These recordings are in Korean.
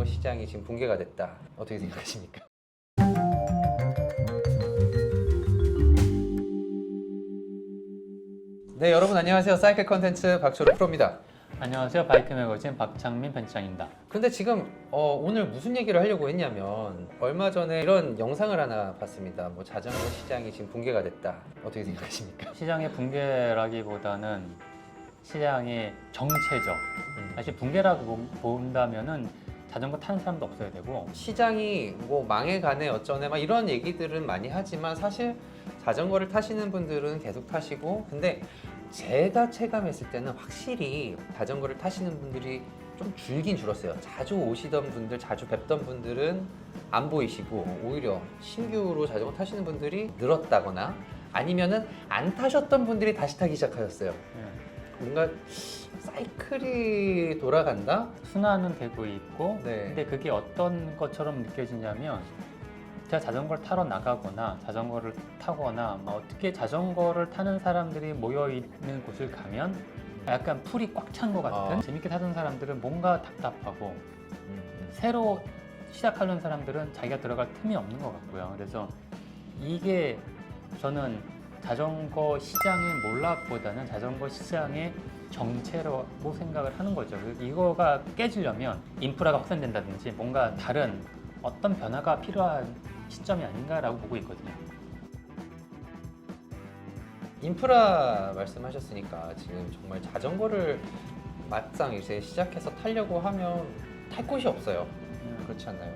시장이 지금 붕괴가 됐다. 어떻게 생각하십니까? 네, 여러분 안녕하세요. 사이클 컨텐츠 박철호 프로입니다. 안녕하세요. 바이크 매거진 박창민 편집장입니다. 근데 지금 오늘 무슨 얘기를 하려고 했냐면 얼마 전에 이런 영상을 하나 봤습니다. 뭐 자전거 시장이 지금 붕괴가 됐다. 어떻게 생각하십니까? 시장의 붕괴라기보다는 시장의 정체적. 사실 붕괴라고 본다면은 자전거 타는 사람도 없어야 되고 시장이 뭐 망해가네 어쩌네 막 이런 얘기들은 많이 하지만 사실 자전거를 타시는 분들은 계속 타시고, 근데 제가 체감했을 때는 확실히 자전거를 타시는 분들이 좀 줄긴 줄었어요. 자주 오시던 분들, 자주 뵙던 분들은 안 보이시고 오히려 신규로 자전거 타시는 분들이 늘었다거나 아니면은 안 타셨던 분들이 다시 타기 시작하셨어요. 뭔가 사이클이 돌아간다? 순환은 되고 있고, 네. 근데 그게 어떤 것처럼 느껴지냐면 제가 자전거를 타러 나가거나 자전거를 타거나 어떻게 자전거를 타는 사람들이 모여 있는 곳을 가면 약간 풀이 꽉 찬 것 같은, 재밌게 타던 사람들은 뭔가 답답하고 새로 시작하는 사람들은 자기가 들어갈 틈이 없는 것 같고요. 그래서 이게 저는 자전거 시장의 몰락보다는 자전거 시장의 정체라고 생각을 하는 거죠. 이거가 깨지려면 인프라가 확산된다든지 뭔가 다른 어떤 변화가 필요한 시점이 아닌가라고 보고 있거든요. 인프라 말씀하셨으니까 지금 정말 자전거를 막상 이제 시작해서 타려고 하면 탈 곳이 없어요. 그렇지 않나요?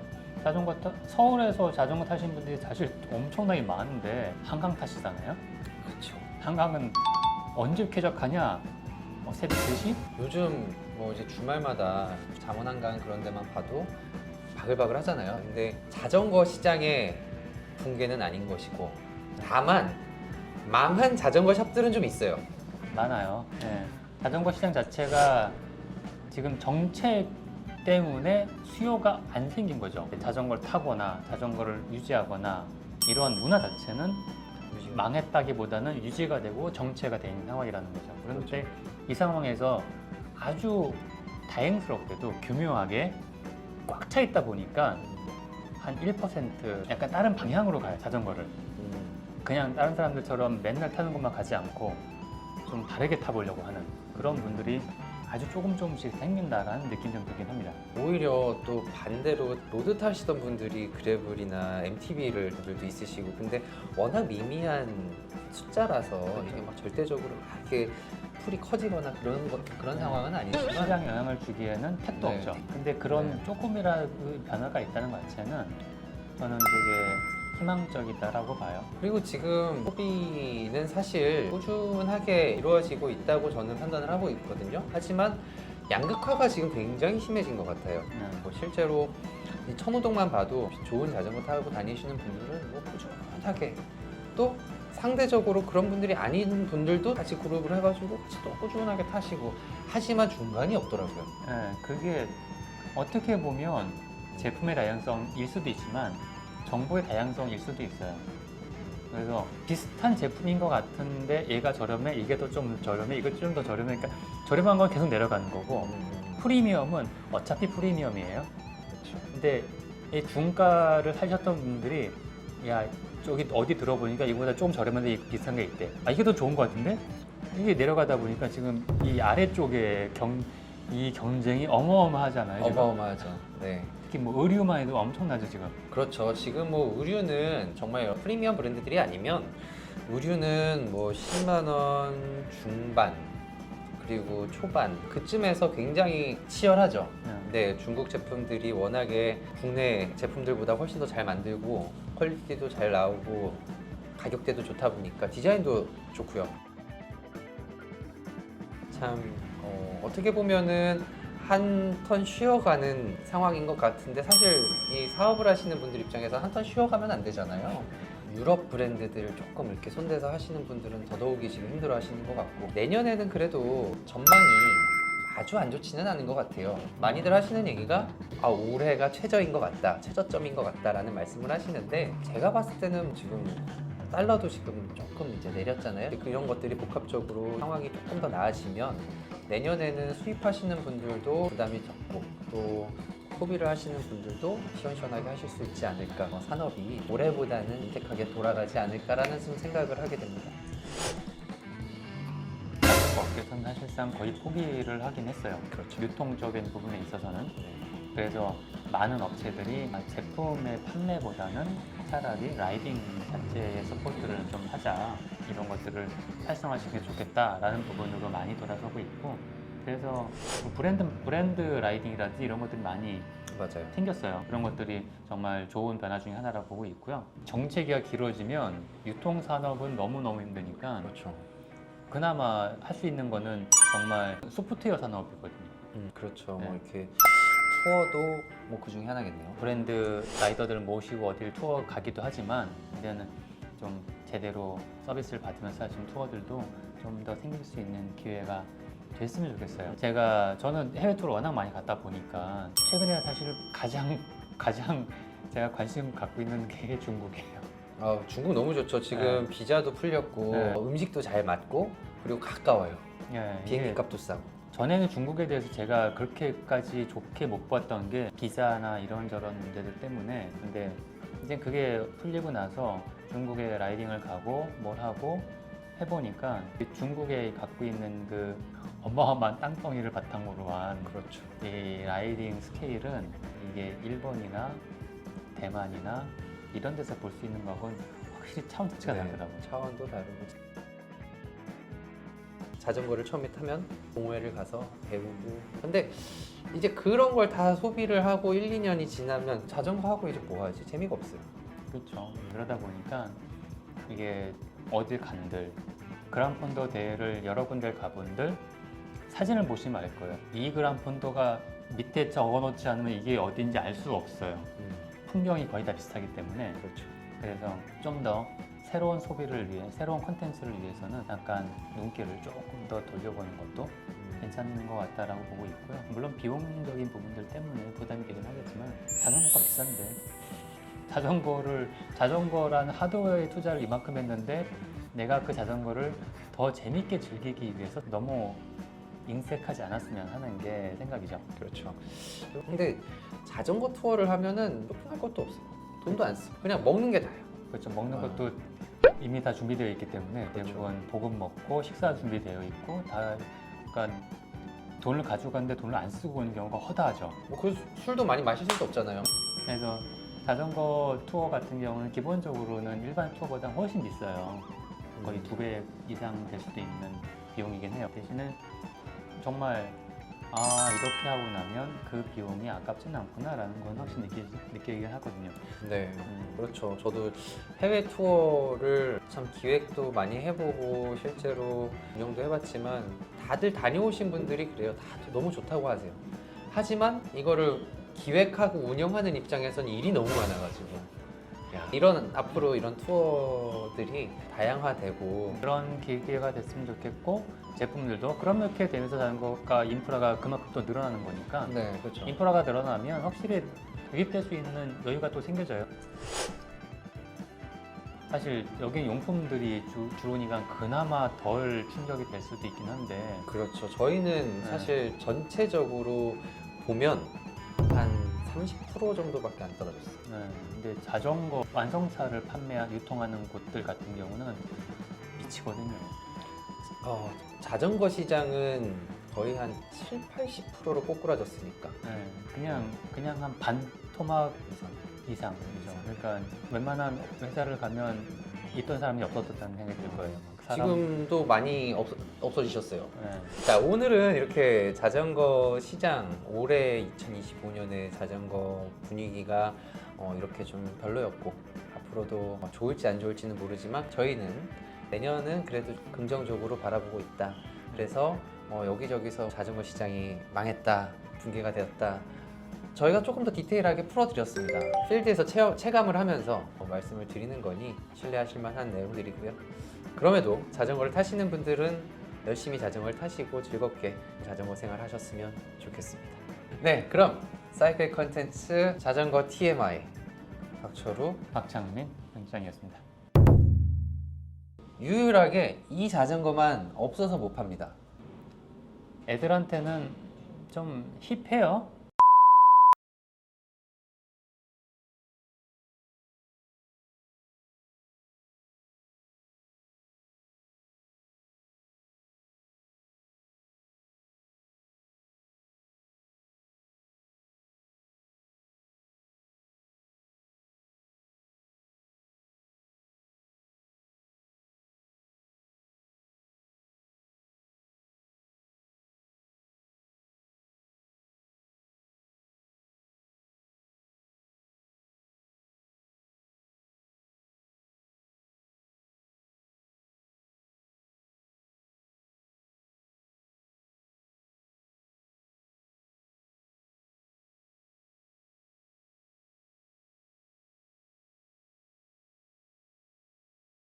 서울에서 자전거 타시는 분들이 사실 엄청나게 많은데 한강 타시잖아요. 그렇죠. 한강은 언제 쾌적하냐? 새벽 3시? 요즘 뭐 이제 주말마다 잠원한강 그런 데만 봐도 바글바글 하잖아요. 근데 자전거 시장의 붕괴는 아닌 것이고, 다만 망한 자전거 샵들은 좀 있어요. 많아요. 네. 자전거 시장 자체가 지금 정책 때문에 수요가 안 생긴 거죠. 자전거를 타거나 자전거를 유지하거나 이런 문화 자체는 망했다기보다는 유지가 되고 정체가 된 상황이라는 거죠. 그런데 이 상황에서 아주 다행스럽게도 교묘하게 꽉 차 있다 보니까 한 1% 약간 다른 방향으로 가요, 자전거를. 그냥 다른 사람들처럼 맨날 타는 것만 가지 않고 좀 다르게 타보려고 하는 그런 분들이 아주 조금씩 생긴다라는 느낌이 좀 들긴 합니다. 오히려 또 반대로 로드 타시던 분들이 그래블이나 MTB를 분들도 있으시고, 근데 워낙 미미한 숫자라서 이게 막 절대적으로 막 이렇게 풀이 커지거나 그런 상황은 아니지만 시장 영향을 주기에는 택도 네. 없죠. 근데 그런 네. 조금이라도 변화가 있다는 것 자체는 저는 되게 희망적이다라고 봐요. 그리고 지금 소비는 사실 꾸준하게 이루어지고 있다고 저는 판단을 하고 있거든요. 하지만 양극화가 지금 굉장히 심해진 것 같아요. 뭐 실제로 이 천호동만 봐도 좋은 자전거 타고 다니시는 분들은 뭐 꾸준하게, 또 상대적으로 그런 분들이 아닌 분들도 같이 그룹을 해가지고 같이 또 꾸준하게 타시고, 하지만 중간이 없더라고요. 네, 그게 어떻게 보면 제품의 다양성일 수도 있지만 정보의 다양성일 수도 있어요. 그래서 비슷한 제품인 것 같은데 얘가 저렴해, 이게 더 좀 저렴해, 이거 좀 더 저렴해. 그러니까 저렴한 건 계속 내려가는 거고 프리미엄은 어차피 프리미엄이에요. 그렇죠. 근데 이 중가를 하셨던 분들이 야 저기 어디 들어보니까 이거보다 좀 저렴한데 비싼 게 있대. 이게 더 좋은 것 같은데? 이게 내려가다 보니까 지금 이 아래쪽에 이 경쟁이 어마어마하잖아요. 지금. 어마어마하죠. 네. 특히 뭐 의류만 해도 엄청나죠 지금. 그렇죠. 지금 뭐 의류는 정말 프리미엄 브랜드들이 아니면 의류는 뭐 10만 원 중반 그리고 초반 그쯤에서 굉장히 치열하죠. 네, 중국 제품들이 워낙에 국내 제품들보다 훨씬 더 잘 만들고 퀄리티도 잘 나오고 가격대도 좋다 보니까 디자인도 좋고요. 참 어떻게 보면은 한 턴 쉬어가는 상황인 것 같은데, 사실 이 사업을 하시는 분들 입장에서 한 턴 쉬어가면 안 되잖아요. 유럽 브랜드들 조금 이렇게 손대서 하시는 분들은 더더욱이 지금 힘들어 하시는 것 같고, 내년에는 그래도 전망이 아주 안 좋지는 않은 것 같아요. 많이들 하시는 얘기가 올해가 최저인 것 같다, 최저점인 것 같다라는 말씀을 하시는데, 제가 봤을 때는 지금 달러도 지금 조금 이제 내렸잖아요. 그런 것들이 복합적으로 상황이 조금 더 나아지면 내년에는 수입하시는 분들도 부담이 적고, 또 소비를 하시는 분들도 시원시원하게 하실 수 있지 않을까. 산업이 올해보다는 인택하게 돌아가지 않을까라는 좀 생각을 하게 됩니다. 업계에서는 사실상 거의 포기를 하긴 했어요. 그렇죠. 유통적인 부분에 있어서는. 네. 그래서 많은 업체들이 제품의 판매보다는 차라리 라이딩 자체의 서포트를 좀 하자, 이런 것들을 활성화시키면 좋겠다라는 부분으로 많이 돌아서고 있고, 그래서 브랜드 라이딩이라든지 이런 것들이 많이 맞아요. 생겼어요. 그런 것들이 정말 좋은 변화 중에 하나라고 보고 있고요. 정체기가 길어지면 유통산업은 너무너무 힘드니까 그렇죠. 그나마 할 수 있는 거는 정말 소프트웨어 산업이거든요. 그렇죠. 네. 뭐 이렇게 투어도 뭐 그 중에 하나겠네요. 브랜드 라이더들을 모시고 어딜 투어 가기도 하지만 이제는 좀 제대로 서비스를 받으면서 하시는 투어들도 좀 더 생길 수 있는 기회가 됐으면 좋겠어요. 저는 해외 투어를 워낙 많이 갔다 보니까 최근에 사실 가장 제가 관심 갖고 있는 게 중국이에요. 중국 너무 좋죠. 지금 비자도 풀렸고 네. 음식도 잘 맞고 그리고 가까워요. 예, 비행기 이게 값도 싸고. 전에는 중국에 대해서 제가 그렇게까지 좋게 못 봤던 게 비자나 이런저런 문제들 때문에, 근데 이제 그게 풀리고 나서 중국에 라이딩을 가고 뭘 하고 해보니까 중국에 갖고 있는 그 어마어마한 땅덩이를 바탕으로 한 그렇죠. 이 라이딩 스케일은 이게 일본이나 대만이나 이런 데서 볼 수 있는 거하고는 확실히 차원 자체가 다르더라고요. 차원도 다르고. 자전거를 처음에 타면 동호회를 가서 배우고. 근데 이제 그런 걸 다 소비를 하고 1, 2년이 지나면 자전거 하고 이제 뭐 하지? 재미가 없어요. 그렇죠. 그러다 보니까 이게 어딜 간들 그란폰도 대회를 여러 군데를 가본들 사진을 보시면 알 거예요. 이 그란폰도가 밑에 적어놓지 않으면 이게 어딘지 알 수가 없어요. 풍경이 거의 다 비슷하기 때문에. 그렇죠. 그래서 좀 더 새로운 소비를 위해, 새로운 콘텐츠를 위해서는 약간 눈길을 조금 더 돌려보는 것도 괜찮은 것 같다라고 보고 있고요. 물론 비용적인 부분들 때문에 부담이 되긴 하겠지만 자전거가 비싼데, 자전거라는 하드웨어에 투자를 이만큼 했는데 내가 그 자전거를 더 재밌게 즐기기 위해서 너무 인색하지 않았으면 하는 게 생각이죠. 그렇죠. 근데 자전거 투어를 하면은 쇼핑할 것도 없어요. 돈도 안 써. 그냥 먹는 게 다예요. 그렇죠. 먹는 것도 이미 다 준비되어 있기 때문에 그렇죠. 대부분 볶음 먹고 식사 준비되어 있고 다, 그러니까 돈을 가져가는데 돈을 안 쓰고 오는 경우가 허다하죠. 그 술도 많이 마실 수도 없잖아요. 그래서 자전거 투어 같은 경우는 기본적으로는 일반 투어보다 훨씬 비싸요. 거의 2배 이상 될 수도 있는 비용이긴 해요. 대신에 정말 이렇게 하고 나면 그 비용이 아깝진 않구나라는 건 확실히 느끼긴 하거든요. 네, 그렇죠. 저도 해외 투어를 참 기획도 많이 해보고 실제로 운영도 해봤지만 다들 다녀오신 분들이 그래요. 다들 너무 좋다고 하세요. 하지만 이거를 기획하고 운영하는 입장에서는 일이 너무 많아가지고 앞으로 이런 투어들이 다양화되고 그런 기회가 됐으면 좋겠고, 제품들도 그렇게 되면서 자전거가 인프라가 그만큼 또 늘어나는 거니까, 네, 그렇죠. 인프라가 늘어나면 확실히 도입될 수 있는 여유가 또 생겨져요. 사실 여기 용품들이 주로니까 그나마 덜 충격이 될 수도 있긴 한데, 그렇죠. 저희는 네. 사실 전체적으로 보면 한 30% 정도밖에 안 떨어졌어요. 근데 자전거 완성차를 유통하는 곳들 같은 경우는 미치거든요. 자전거 시장은 거의 한 7, 80%로 꼬꾸라졌으니까. 그냥 한 반 토막 이상. 그죠? 그러니까 웬만한 회사를 가면 있던 사람이 없어졌다는 생각이 들 거예요. 지금도 많이 없어지셨어요. 네. 자, 오늘은 이렇게 자전거 시장, 올해 2025년의 자전거 분위기가 이렇게 좀 별로였고 앞으로도 좋을지 안 좋을지는 모르지만 저희는 내년은 그래도 긍정적으로 바라보고 있다. 그래서 여기저기서 자전거 시장이 망했다, 붕괴가 되었다. 저희가 조금 더 디테일하게 풀어드렸습니다. 필드에서 체감을 하면서 말씀을 드리는 거니 신뢰하실 만한 내용들이고요. 그럼에도 자전거를 타시는 분들은 열심히 자전거를 타시고 즐겁게 자전거 생활 하셨으면 좋겠습니다. 네, 그럼 사이클 컨텐츠 자전거 TMI 박철우, 박창민 편집장이었습니다. 유일하게 이 자전거만 없어서 못 팝니다. 애들한테는 좀 힙해요.